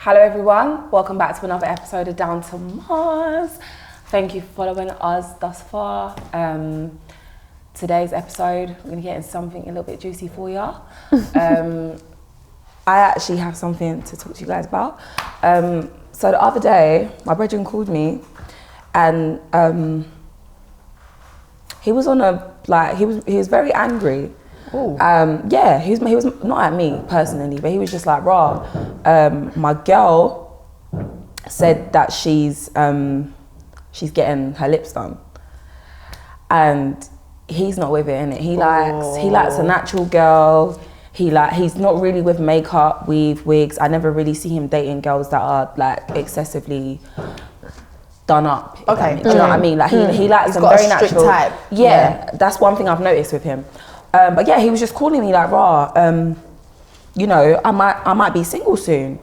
Hello everyone, welcome back to another episode of Down to Mars. Thank you for following us thus far. Today's episode, we're going to get into something a little bit juicy for you. I actually have something to talk to you guys about. So the other day, my brethren called me and he was on he was very angry. Yeah, he was not at me personally, but he was just like, my girl said that she's getting her lips done, and he's not with it, innit? He likes a natural girl. He's not really with makeup, weave, wigs. I never really see him dating girls that are like excessively done up. Okay, do you know what I mean? Like he likes them very natural. Type. Yeah, that's one thing I've noticed with him. But yeah, he was just calling me like, you know, I might be single soon.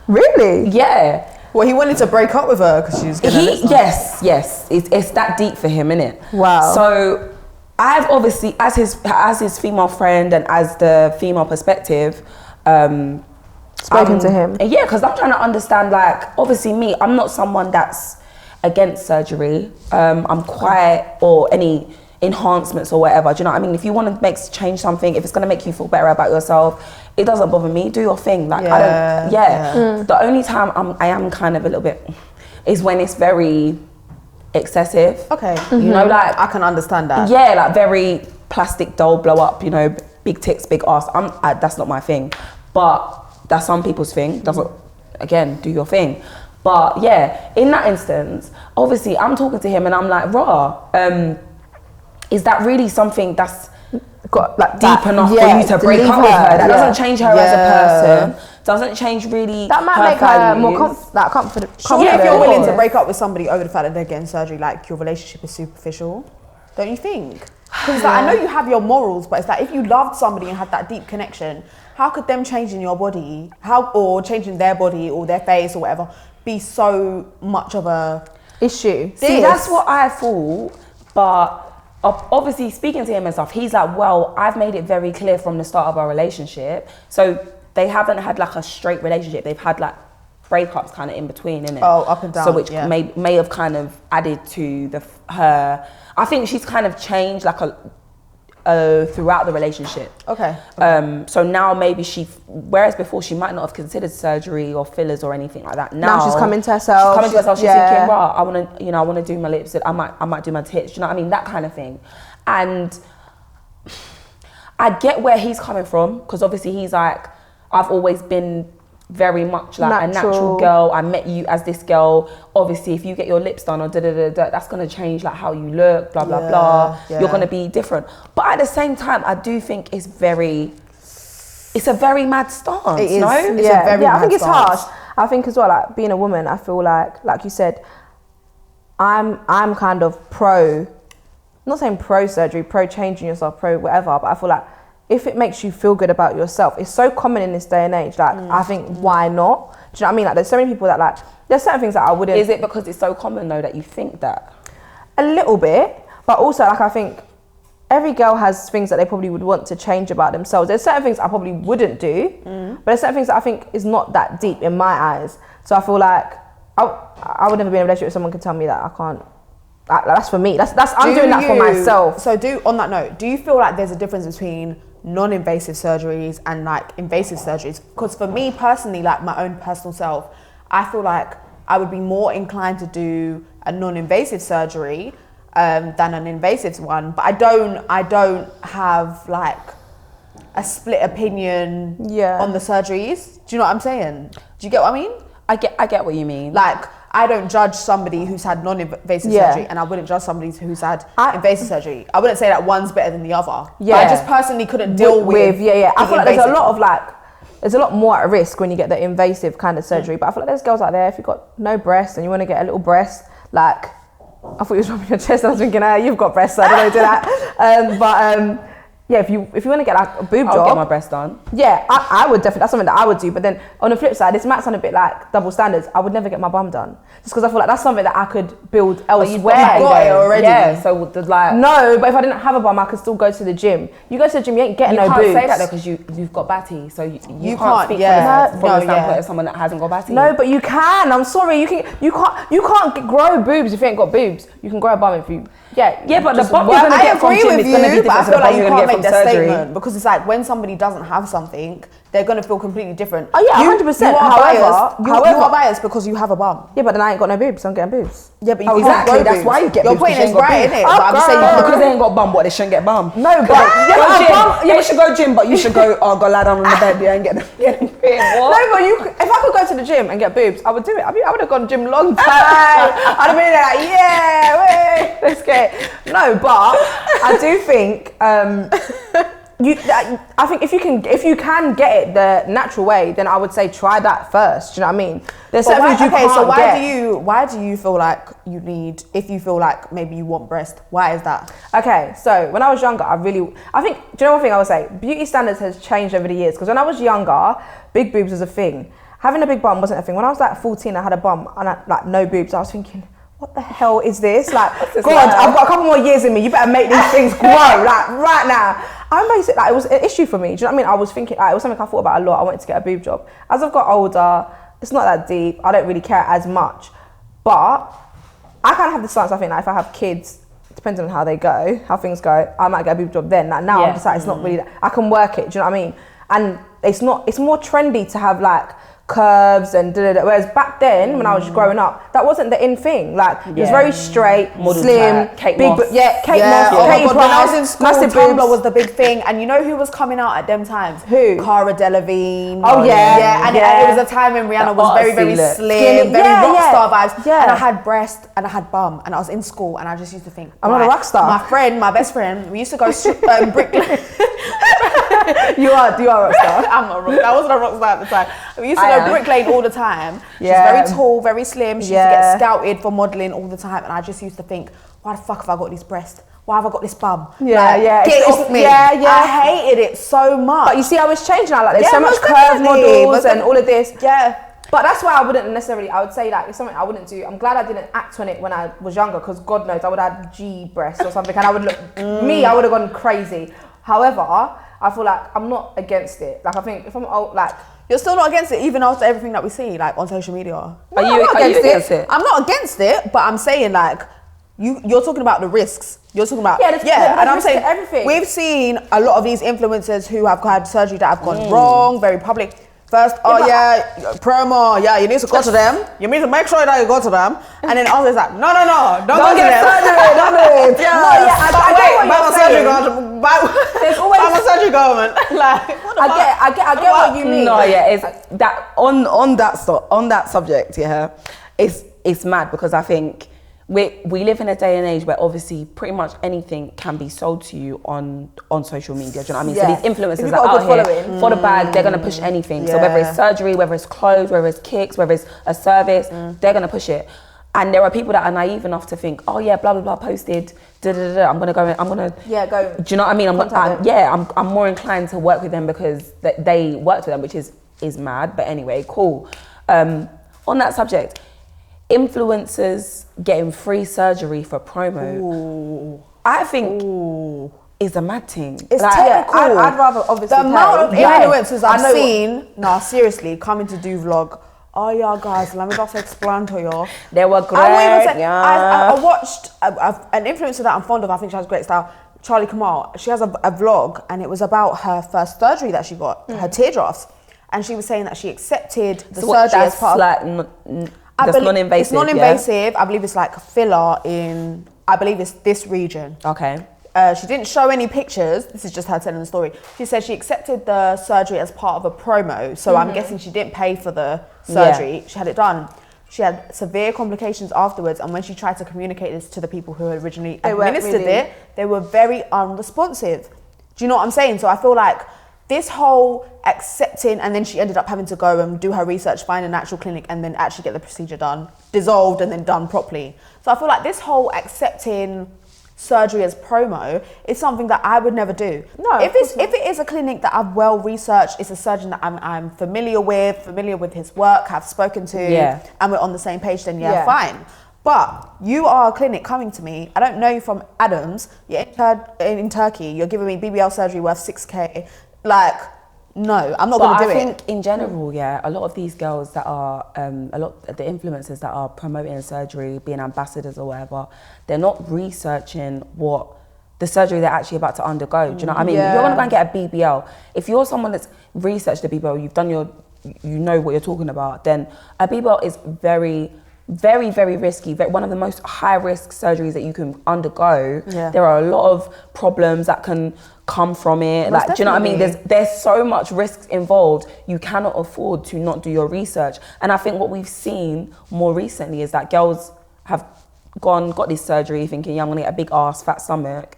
Really? Yeah. Well, he wanted to break up with her because she was getting Yes. It's that deep for him, innit? Wow. So I've obviously, as his female friend and as the female perspective, spoken to him. Yeah, because I'm trying to understand, like, obviously me, I'm not someone that's against surgery. I'm quiet or any enhancements or whatever. Do you know what I mean? If you want to change something, if it's going to make you feel better about yourself, it doesn't bother me. Do your thing. Like, I don't. The only time I am kind of a little bit is when it's very excessive. Okay. You know, like, I can understand that. Yeah, like very plastic doll blow up, you know, big tits, big ass. That's not my thing, but that's some people's thing. Again, do your thing. But yeah, in that instance, obviously I'm talking to him and I'm like, is that really something that's got like deep enough for you to break up with her? That doesn't change her as a person. Doesn't change really. That might her make values. her more confident. Sure, if you're willing to break up with somebody over the fact that they're getting surgery, like your relationship is superficial, don't you think? Because like, I know you have your morals, but it's like if you loved somebody and had that deep connection, how could them changing your body, or changing their body or their face or whatever, be so much of a issue? See, that's what I thought, but obviously speaking to him and stuff, he's like, well, I've made it very clear from the start of our relationship. So they haven't had like a straight relationship. They've had like breakups kind of in between, innit? Oh, up and down. So which may have kind of added to her. I think she's kind of changed like throughout the relationship. Okay. So now maybe whereas before she might not have considered surgery or fillers or anything like that. Now she's coming to herself. She's thinking, I want to do my lips. I might do my tits. Do you know what I mean? That kind of thing. And I get where he's coming from, because obviously he's like, I've always been very much like a natural girl. I met you as this girl. Obviously, if you get your lips done or that's gonna change like how you look, blah blah blah. Yeah. You're gonna be different. But at the same time, I do think it's a very mad stance. It is. No? It's a very mad I think it's stance. harsh. I think as well, like being a woman, I feel like you said, I'm kind of not saying pro surgery, pro changing yourself, pro whatever, but I feel like if it makes you feel good about yourself, it's so common in this day and age. Like, I think, why not? Do you know what I mean? Like, there's so many people that like, there's certain things that I wouldn't. Is it because it's so common though that you think that? A little bit, but also like I think every girl has things that they probably would want to change about themselves. There's certain things I probably wouldn't do, but there's certain things that I think is not that deep in my eyes. So I feel like I would never be in a relationship with someone who can tell me that I can't. That's for me. I'm doing that for myself. So on that note, do you feel like there's a difference between non-invasive surgeries and like invasive surgeries? Because for me personally, like my own personal self, I feel like I would be more inclined to do a non-invasive surgery than an invasive one. But I don't have like a split opinion on the surgeries. Do you know what I'm saying? Do you get what I mean? I get what you mean. Like, I don't judge somebody who's had non-invasive surgery, and I wouldn't judge somebody who's had invasive surgery. I wouldn't say that one's better than the other. Yeah. But I just personally couldn't deal with I feel like there's a lot more at risk when you get the invasive kind of surgery. But I feel like there's girls out there, if you've got no breasts and you want to get a little breast, like, I thought you was rubbing your chest and I was thinking, you've got breasts, so I don't know, do that. Yeah, if you want to get like a boob I'll job, get my breast done. yeah, I would definitely. That's something that I would do. But then on the flip side, this might sound a bit like double standards. I would never get my bum done just because I feel like that's something that I could build elsewhere. got it already. Yeah, so like No, but if I didn't have a bum, I could still go to the gym. You go to the gym, you ain't getting no boobs. You can't say that though because you've got batty, so you can't speak from the standpoint of someone that hasn't got batty. No, but you can. I'm sorry, you can't grow boobs if you ain't got boobs. You can grow a bum if you. Yeah, but the bum you're gonna get from gym is gonna be different. But I feel like you can't make that surgery. statement because it's like when somebody doesn't have something, they're gonna feel completely different. Oh yeah, 100%. However, you are biased because you have a bum. Yeah, but then I ain't got no boobs. I'm getting boobs. Yeah, but you exactly. That's why you get your boobs. Your point is right, isn't it? But I'm just saying because they ain't got bum. What, they shouldn't get bum? No, but you should go gym, but you should go lie down on the bed, yeah, and get them. No, but if I could go to the gym and get boobs, I would do it. I would have gone to the gym long time. I'd have been there like, yeah, wait, let's get it. No, but I do think I think if you can get it the natural way, then I would say try that first. Do you know what I mean? There's certain things you can't so get. why do you feel like you need, if you feel like maybe you want breast, why is that? Okay, so when I was younger, I think, do you know one thing I would say? Beauty standards has changed over the years because when I was younger, big boobs was a thing. Having a big bum wasn't a thing. When I was like 14, I had a bum and no boobs. I was thinking, what the hell is this? Like, God, I've got a couple more years in me. You better make these things grow, like right now. I'm basically like, it was an issue for me. Do you know what I mean? I was thinking, it was something I thought about a lot. I wanted to get a boob job. As I've got older, it's not that deep. I don't really care as much. But I kind of have the stance, I think, like if I have kids, depending on how they go, how things go, I might get a boob job then. Like now I'm just like, it's not really that. I can work it, do you know what I mean? And it's more trendy to have like curves and whereas back then when I was growing up, that wasn't the in thing. Like it was very straight, slim, Kate big, Moss. Kate Moss. Katie When I was in school, massive Tumblr boobs. was the big thing, and you know who was coming out at them times? Who? Cara Delevingne. Oh yeah, and it was a time when Rihanna was very, very slim, very rock star vibes. Yeah. And I had breast and I had bum, and I was in school, and I just used to think, I'm not a rock star. My best friend, we used to go brick. You are a rock star. I'm not a rock. I wasn't a rock star at the time. We used to go Brick Lane all the time. She's very tall, very slim. She used to get scouted for modelling all the time, and I just used to think, why the fuck have I got these breasts? Why have I got this bum? Get it off me. I hated it so much. But you see how it's changed now. Like there's so much curve models and all of this. Yeah. But that's why I wouldn't necessarily, I would say like it's something I wouldn't do. I'm glad I didn't act on it when I was younger because God knows I would have had G breasts or something and I would look, I would have gone crazy. However, I feel like I'm not against it. Like I think if I'm old, like, you're still not against it even after everything that we see like on social media. Are you against it? I'm not against it, but I'm saying like, you're talking about the risks. You're talking about and I'm saying everything. We've seen a lot of these influencers who have had surgery that have gone wrong, very public. First, promo, you need to go to them. You need to make sure that you go to them. And then others like, no, don't go to them. Don't do it. There's always a surgery government. Like, I get what you mean. No, it's that on that subject. Yeah, it's mad because I think we live in a day and age where obviously pretty much anything can be sold to you on social media. Do you know what I mean? So these influencers are out here for the bag. They're gonna push anything. So whether it's surgery, whether it's clothes, whether it's kicks, whether it's a service, they're gonna push it. And there are people that are naive enough to think, oh yeah, blah blah blah, posted, I'm gonna go. Go. Do you know what I mean? I'm more inclined to work with them because they worked with them, which is mad. But anyway, cool. On that subject, influencers getting free surgery for promo, I think is a mad thing. It's like, technical. I'd rather obviously the amount of influencers I've seen, seriously, coming to do vlog. Oh yeah, guys, let me just explain to you. They were great. I watched an influencer that I'm fond of. I think she has great style. Charlie Kamal. She has a vlog, and it was about her first surgery that she got, her teardrops, and she was saying that she accepted the surgery as part of. That's non-invasive. It's non-invasive. Yeah? I believe it's like a filler in. I believe it's this region. Okay. She didn't show any pictures. This is just her telling the story. She said she accepted the surgery as part of a promo. So I'm guessing she didn't pay for the surgery. She had it done. She had severe complications afterwards. And when she tried to communicate this to the people who originally administered it, they were very unresponsive. Do you know what I'm saying? So I feel like this whole accepting, and then she ended up having to go and do her research, find an actual clinic, and then actually get the procedure done, dissolved and then done properly. So I feel like this whole accepting surgery as promo is something that I would never do. No, if it is a clinic that I've well researched, it's a surgeon that I'm familiar with his work, have spoken to, and we're on the same page, then fine. But you are a clinic coming to me, I don't know you from Adams, you're in Turkey, you're giving me BBL surgery worth 6K, like, no, I'm not going to do it. I think in general, a lot of these girls that are, a lot of the influencers that are promoting surgery, being ambassadors or whatever, they're not researching what the surgery they're actually about to undergo. Do you know what I mean? If you're going to go and get a BBL, if you're someone that's researched the BBL, you've done you know what you're talking about, then a BBL is very, very, very risky. One of the most high-risk surgeries that you can undergo. Yeah. There are a lot of problems that can come from it. Like, do you know what I mean? There's so much risks involved. You cannot afford to not do your research. And I think what we've seen more recently is that girls have got this surgery thinking, I'm gonna get a big ass, fat stomach.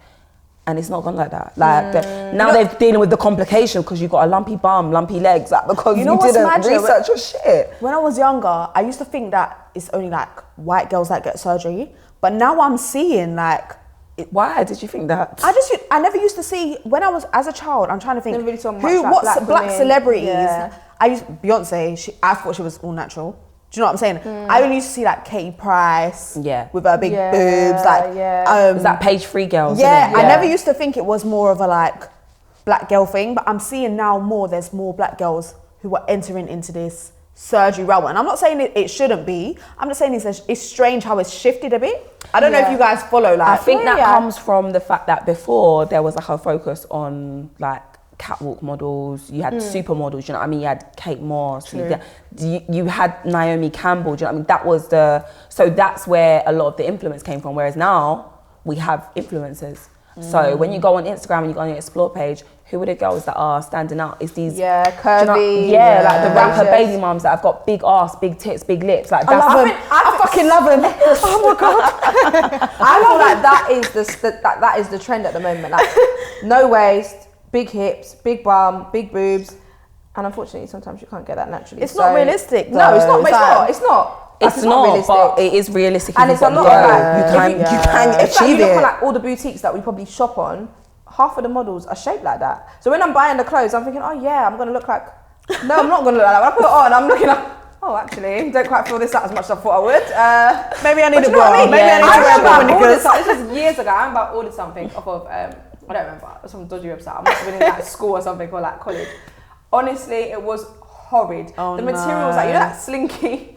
And it's not gone like that. Like now they're dealing with the complication because you've got a lumpy bum, lumpy legs, like because you didn't research your shit. When I was younger, I used to think that it's only like white girls that get surgery, but now I'm seeing like. Why did you think that? I never used to see when I was as a child. I'm trying to think never really saw much black celebrities. Yeah. Beyonce. I thought she was all natural. Do you know what I'm saying? I only used to see like Katie Price with her big boobs, like is that page 3 girls? Yeah, I never used to think it was more of a like black girl thing, but I'm seeing now there's more black girls who are entering into this surgery realm. And I'm not saying it shouldn't be. I'm just saying it's strange how it's shifted a bit. I don't know if you guys follow. Like, I think that comes from the fact that before there was like a focus on like catwalk models, you had supermodels, you know what I mean? You had Kate Moss, you had Naomi Campbell, do you know what I mean? So that's where a lot of the influence came from, whereas now we have influencers. So when you go on Instagram and you go on your explore page, who are the girls that are standing out? It's these curvy, like the rapper baby mums that have got big ass, big tits, big lips. Like I fucking love them. Oh my god! I feel like that is the trend at the moment. Like no waist, big hips, big bum, big boobs, and unfortunately sometimes you can't get that naturally. It's not realistic. No, it's not. It's not. It's not realistic. But it is realistic. And it's a lot of like, you can achieve you look it. at like all the boutiques that we probably shop on, half of the models are shaped like that. So when I'm buying the clothes, I'm thinking, oh yeah, I'm gonna look like. No, I'm not gonna look like that. When I put it on, I'm looking like, oh actually, don't quite feel this out as much as I thought I would. Maybe I need a bra. Maybe I need to wear a bra. This was years ago. I remember I ordered something off of, I don't remember, some dodgy website. I must have been in like school or something or like college. Honestly, it was horrid. The materials, like, you know that Slinky?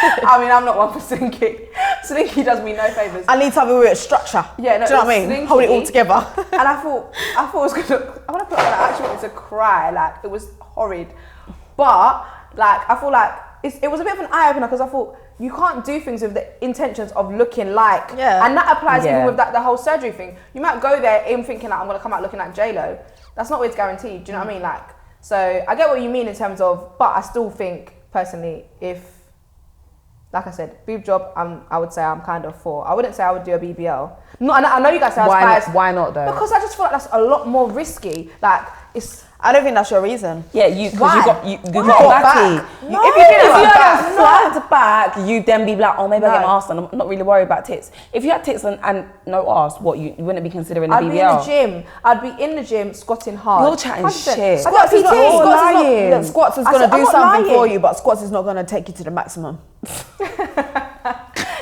I mean, I'm not one for Slinky. Slinky does me no favours. I need something with a structure. Yeah, no, do you know what I mean? Slinky, hold it all together. And I thought it was gonna look, when I put it on, I actually wanted to cry. Like, it was horrid. But, like, I feel like it was a bit of an eye-opener because I thought, you can't do things with the intentions of looking like. Yeah. And that applies even with the whole surgery thing. You might go there in thinking like, I'm gonna come out looking like J-Lo. That's not always guaranteed, do you know what I mean? Like, so I get what you mean in terms of, but I still think personally, if, like I said, boob job, I would say I'm kind of for. I wouldn't say I would do a BBL. No, I know you guys say why not though? Because I just feel like that's a lot more risky. Like, I don't think that's your reason. Yeah, because you got a batty. No. If you had flat back, you then be like, oh, maybe I get my arse done. I'm not really worried about tits. If you had tits and no arse, what, you wouldn't be considering a BBL? I'd be in the gym squatting hard. You're chatting shit. Squats is going to do something for you, but squats is not going to take you to the maximum.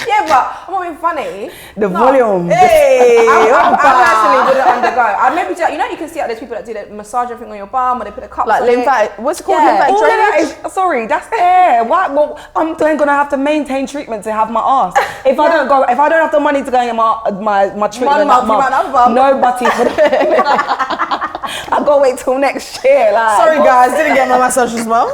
Yeah, but I'm not being funny. The volume. Hey, I personally wouldn't undergo. I'd maybe do, you know, you can see like there's people that do the massage everything on your bum, or they put the cups like on lymphatic. What's it called? Lymphatic all drainage. That is, sorry, that's hair. Well, I'm then gonna have to maintain treatment to have my ass. If I don't have the money to go and get my treatment that month, nobody could. I'll go wait till next year. Like, sorry guys, didn't get my massage as well.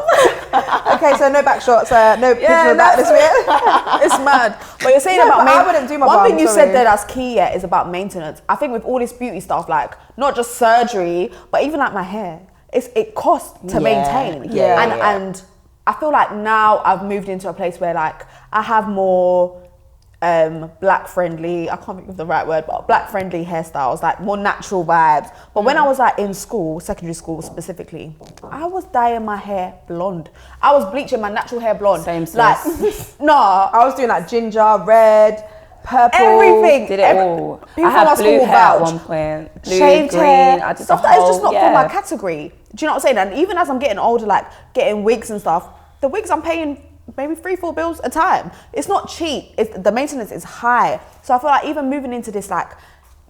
Okay, so no back shots, no picture of that this week. It's mad. But you're saying about I wouldn't do my one thing you said there that's key is about maintenance. I think with all this beauty stuff, like not just surgery, but even like my hair, it costs to maintain. And I feel like now I've moved into a place where like I have more black friendly, I can't think of the right word, but black friendly hairstyles, like more natural vibes. But when I was like in school, secondary school specifically, I was dyeing my hair blonde. I was bleaching my natural hair blonde. Same sis. Like, no, I was doing like ginger, red, purple. Everything. Did it all. People I had from our blue school hair at vouch. one point. Blue, Shaved green. hair. I did Stuff the that is whole, just not for my category. Do you know what I'm saying? And even as I'm getting older, like getting wigs and stuff, the wigs I'm paying maybe 3-4 bills a time. It's not cheap. The maintenance is high. So I feel like even moving into this like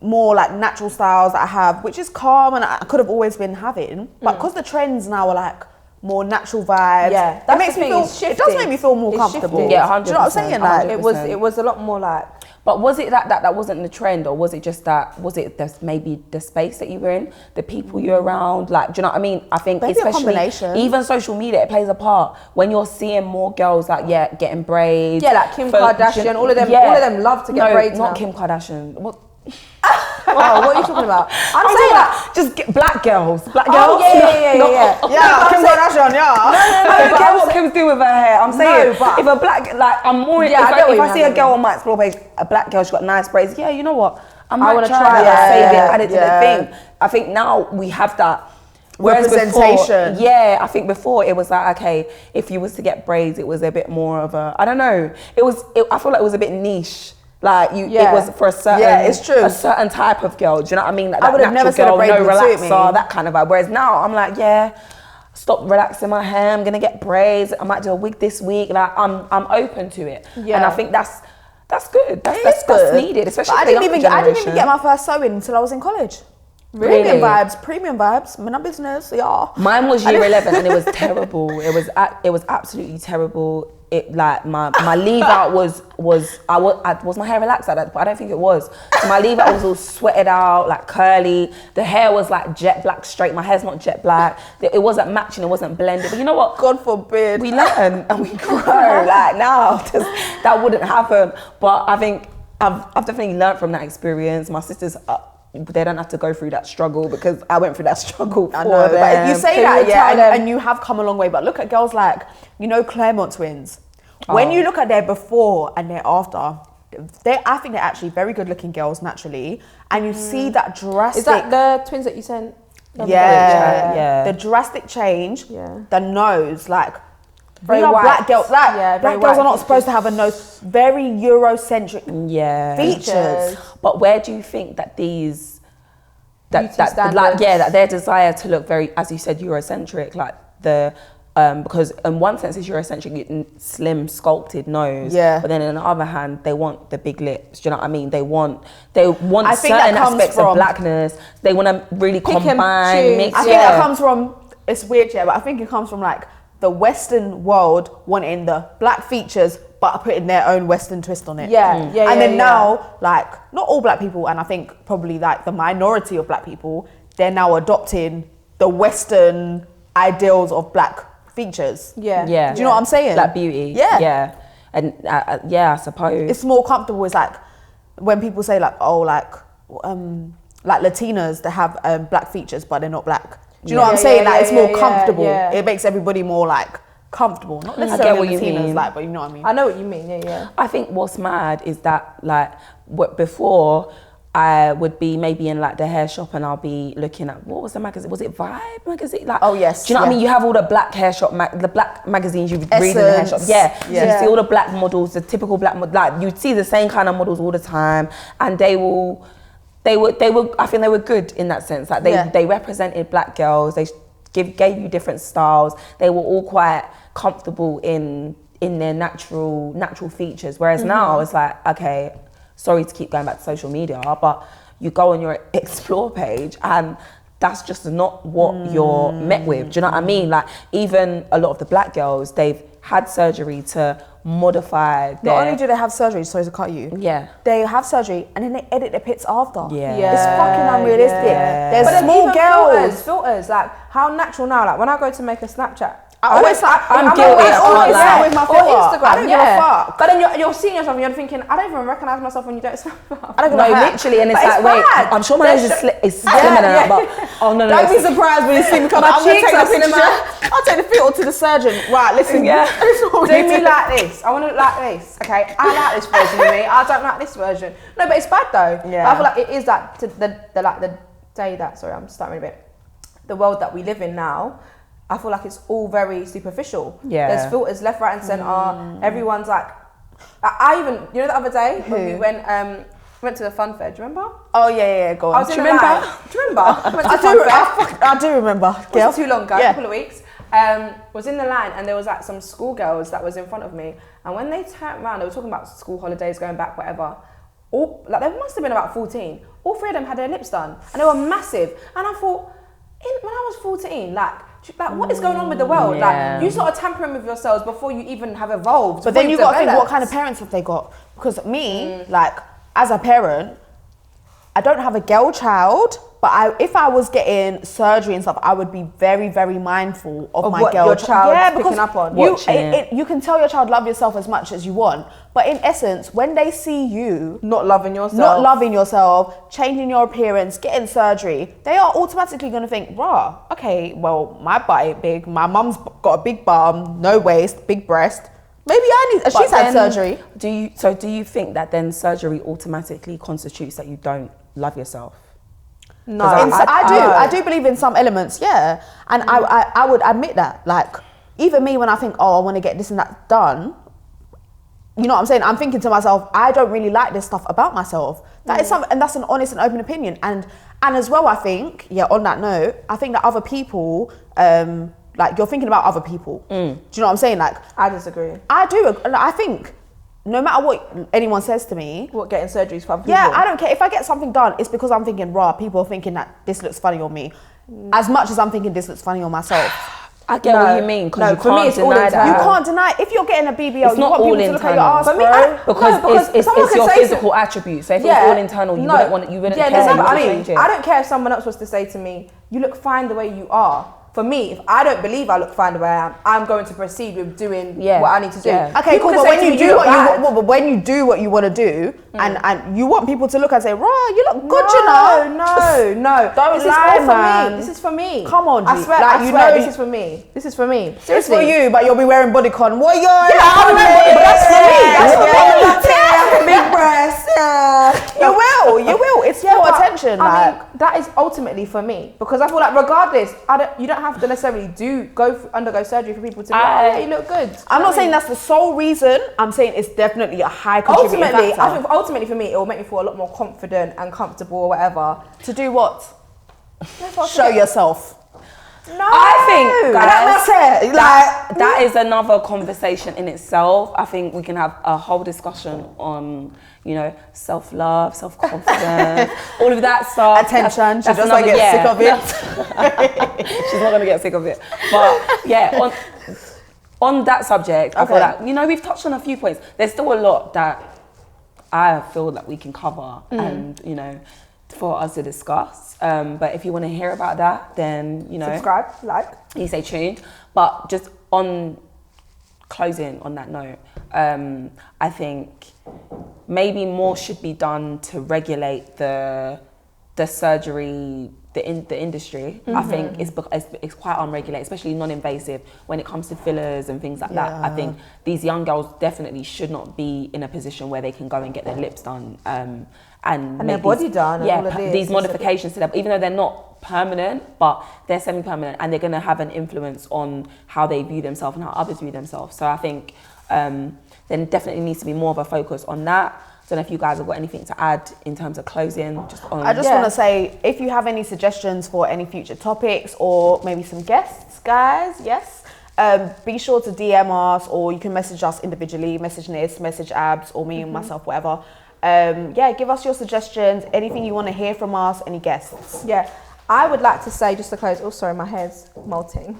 more like natural styles that I have, which is calm and I could have always been having, but because the trends now are like more natural vibes, Yeah, it makes me feel. It does make me feel more comfortable. shifted. Yeah, 100%. Do you know what I'm saying? Like, 100%. It was a lot more like. But was it that wasn't the trend, or was it just that? Was it maybe the space that you were in, the people you're around? Like, do you know what I mean? I think Maybe a especially combination. even social media, it plays a part when you're seeing more girls like getting braids. Yeah, like Kim Kardashian, all of them love to get braids not now. Kim Kardashian. What? Oh, what are you talking about? I'm saying like just get black girls. Black girls. Oh, yeah. yeah, Kim Kardashian, yeah. I don't care what Kim's doing with her hair. I'm saying but- if a black, like I'm more. Yeah, if I see a girl on my explore page, a black girl, she's got nice braids. Yeah, you know what? I might wanna try try that, that. save it, Yeah, add it to the thing. I think now we have that. Whereas Representation. Before, I think before it was like, okay, if you was to get braids, it was a bit more of a, I don't know. I feel like it was a bit niche. Like it was for a certain, it's true. a certain type of girl. Do you know what I mean? Like I would have never said a braid no would suit me. relaxer, that kind of vibe. Whereas now I'm like, stop relaxing my hair. I'm gonna get braids. I might do a wig this week. Like I'm open to it. Yeah. And I think that's good. That's good. needed, especially But for the younger I didn't even generation. get my first sewing until I was in college. Really? Premium vibes. I'm in a business, yeah. Mine was year 11 and it was terrible. It was absolutely terrible. It like my leave out was my hair relaxed at that point? I don't think it was. So my leave out was all sweated out, like curly. The hair was like jet black straight. My hair's not jet black. It wasn't matching. It wasn't blended. But you know what? God forbid. We learn and we grow. Like now, that wouldn't happen. But I think I've definitely learned from that experience. My sisters. They don't have to go through that struggle because I went through that struggle for them. But you say So that, you tell them- and you have come a long way. But look at girls like, Claremont twins. When you look at their before and their after, I think they're actually very good looking girls naturally. And you see that drastic... Is that the twins that you sent? Yeah. The drastic change, Yeah. the nose, like... Very we are white. black girls. Like, Yeah, very black girls white are not features. supposed to have a nose. Very Eurocentric features. But where do you think that these Beauty that standards. that their desire to look very, as you said, Eurocentric, like the because in one sense it's Eurocentric, slim sculpted nose, but then on the other hand they want the big lips. Do you know what I mean? They want I think that certain comes aspects from- of blackness. They want to really Pick and combine, choose. mix. I think that comes from, it's weird, but I think it comes from like the Western world wanting the black features but putting their own Western twist on it. And then now, like, not all black people, and I think probably like the minority of black people, they're now adopting the Western ideals of black features. Do Do you know what I'm saying? Like beauty. Yeah. And I suppose It's more comfortable. It's like when people say like, oh, like Latinas that have black features but they're not black. Do you know what I'm saying? Like it's more comfortable. It makes everybody more like comfortable. Not necessarily what you Latinas, mean. like, but you know what I mean. I know what you mean. Yeah. I think what's mad is that like before I would be maybe in like the hair shop and I'll be looking at, what was the magazine? Was it Vibe magazine? Like, Oh, yes, do you know what I yeah. mean? You have all the black hair shop, the black magazines you read in the hair shop. Essence. Yeah. So Yeah. you see all the black models, the typical black model. Like you see the same kind of models all the time, and they were. I think they were good in that sense. Like they represented black girls. They gave you different styles. They were all quite comfortable in their natural features. Whereas now it's like, okay, sorry to keep going back to social media, but you go on your explore page and that's just not what you're met with. Do you know what I mean? Like even a lot of the black girls, they've had surgery to modify their... Not only do they have surgery, sorry to cut you. Yeah. They have surgery and then they edit their pits after. Yeah. It's fucking unrealistic. Yeah. There's But then small even girls. filters, like how natural now. Like when I go to make a Snapchat, I'm guilty. I'm always like- out with my or filter. Instagram. I don't give a fuck. But then you're seeing yourself and you're thinking, I don't even recognize myself when you don't snap. I don't give No, a fuck. literally, and it's But like, it's wait, bad. I'm sure my nose is slimmer than that, but oh no, Don't be it's- surprised when you see me come My out. I'm going to cheeks take are the picture. slimmer. I'll take the filter to the surgeon. Right, listen. Yeah. This is what we Do need me to- like this. I want to look like this. Okay, I like this version of me. I don't like this version. No, but it's bad though. Yeah. But I feel like it is that the day that. Sorry, I'm starting a bit. The world that we live in now. I feel like it's all very superficial. Yeah. There's filters left, right, and centre. Everyone's like I even, you know, the other day when we went to the fun fair. Do you remember? Oh yeah, go on. I was in the line. Do you remember? I do remember. It wasn't too long ago, a couple of weeks. Was in the line and there was like some schoolgirls that was in front of me, and when they turned around, they were talking about school holidays going back, whatever. All like there must have been about 14. All three of them had their lips done, and they were massive. And I thought, when I was 14, like what is going on with the world? Like you sort of tampering with yourselves before you even have evolved. But then you got to think, what kind of parents have they got? Because me, like as a parent, I don't have a girl child, but if I was getting surgery and stuff, I would be very, very mindful of my what girl your child yeah, because picking up on. You can tell your child love yourself as much as you want, but in essence, when they see you not loving yourself, changing your appearance, getting surgery, they are automatically going to think, rah, okay, well, my butt ain't big, my mum's got a big bum, no waist, big breast. Maybe she's had surgery. Do you think that then surgery automatically constitutes that you don't love yourself? No, I do believe in some elements, yeah. And I would admit that. Like, even me, when I think, I want to get this and that done, you know what I'm saying? I'm thinking to myself, I don't really like this stuff about myself. That is something, and that's an honest and open opinion. And as well, I think, on that note, I think that other people, like you're thinking about other people. Do you know what I'm saying? Like, I disagree. I do. I think no matter what anyone says to me, getting surgeries for other people. Yeah, I don't care. If I get something done, it's because I'm thinking, people are thinking that this looks funny on me. As much as I'm thinking this looks funny on myself. I get what you mean, because you can't deny that. You can't deny it. If you're getting a BBL, it's not all internal. Because it's your physical attributes. So if it's all internal, you wouldn't care. I don't care if someone else was to say to me, you look fine the way you are. For me, if I don't believe I look fine the way I am, I'm going to proceed with doing what I need to do. Okay, cool. But when you do what you want to do, and you want people to look and say, "Right, you look good," No. Don't lie, man. This is for me. Come on, G. I swear, this is for me. This is for me. Seriously. It's for you, but you'll be wearing bodycon. What that's for me. That's for me. Big breasts. You will. It's for attention. I mean, that is ultimately for me, because I feel like regardless, you don't have to necessarily undergo surgery for people to be you look good. I'm not saying that's the sole reason. I'm saying it's definitely a high contributing factor. I think ultimately for me, it will make me feel a lot more confident and comfortable or whatever. To do what? Show yourself. No, I think, guys, that is another conversation in itself. I think we can have a whole discussion on, self-love, self-confidence, all of that stuff. Attention, she just get sick of it. She's not going to get sick of it. But on that subject, I feel like, we've touched on a few points. There's still a lot that I feel that we can cover and, for us to discuss. But if you want to hear about that, then, subscribe, like. You stay tuned. But just on closing on that note, I think maybe more should be done to regulate the surgery, the industry. I think it's quite unregulated, especially non-invasive when it comes to fillers and things like that. I think these young girls definitely should not be in a position where they can go and get their lips done and their body done. And all of this. These modifications to them, even though they're not permanent, but they're semi-permanent, and they're going to have an influence on how they view themselves and how others view themselves. So I think there definitely needs to be more of a focus on that. I don't know if you guys have got anything to add in terms of closing. I just want to say, if you have any suggestions for any future topics or maybe some guests, guys, be sure to DM us, or you can message us individually, message Nis, message Abs, or me and myself, whatever. Give us your suggestions, anything you want to hear from us, any guests. I would like to say, just to close, oh sorry, my hair's molting.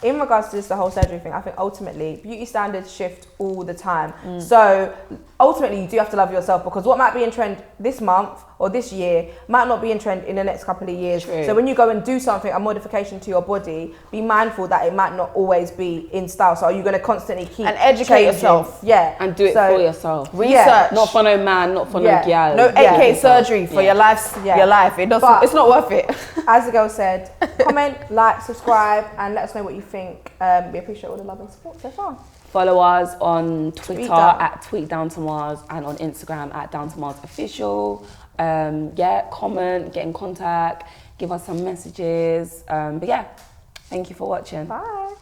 In regards to the whole surgery thing, I think ultimately beauty standards shift all the time. So ultimately you do have to love yourself, because what might be in trend this month or this year might not be in trend in the next couple of years. True. So when you go and do something, a modification to your body, be mindful that it might not always be in style. So are you going to constantly keep and educate yourself? And do it for yourself. Research. Not for no man, not for no gal. No 8K surgery for your life. Your life. It's not worth it. As the girl said, comment, like, subscribe, and let us know what you think. We appreciate all the love and support so far. Follow us on Twitter at tweetdowntomars and on Instagram at downtomarsofficial. Comment, get in contact, give us some messages. Thank you for watching. Bye.